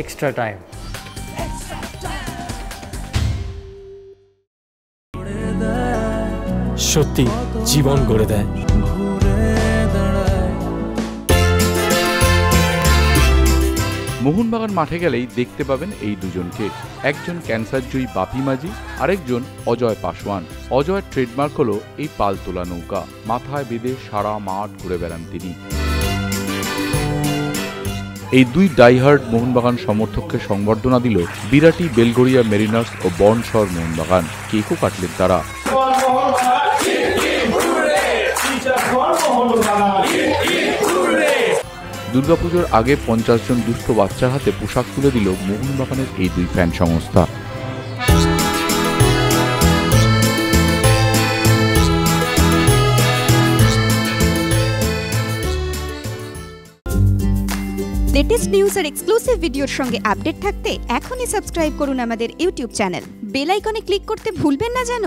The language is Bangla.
extra time. সত্যি জীবন গড়ে দেয়। মোহনবাগান মাঠে গেলেই দেখতে পাবেন এই দুজনকে। একজন ক্যান্সারজয়ী বাপি মাঝি, আরেকজন অজয় পাসওয়ান। অজয়ের ট্রেডমার্ক হলো এই পাল তোলা নৌকা, মাথায় বেঁধে সারা মাঠ ঘুরে বেড়ান তিনি। এই দুই ডাইহার্ড মোহনবাগান সমর্থককে সংবর্ধনা দিল বিরাটি, বেলগড়িয়া মেরিনার্স ও বর্ণশহর মোহনবাগান। কেকও কাটলেন তারা। দুর্গাপুজোর আগে 50 জন দুস্থ বাচ্চার হাতে পোশাক তুলে দিল মোহনবাগানের এই দুই ফ্যান সংস্থা। লেটেস্ট নিউজ আর এক্সক্লুসিভ ভিডিওর সঙ্গে আপডেট থাকতে এখনই সাবস্ক্রাইব করুন আমাদের ইউটিউব চ্যানেল। বেল আইকনে ক্লিক করতে ভুলবেন না যেন।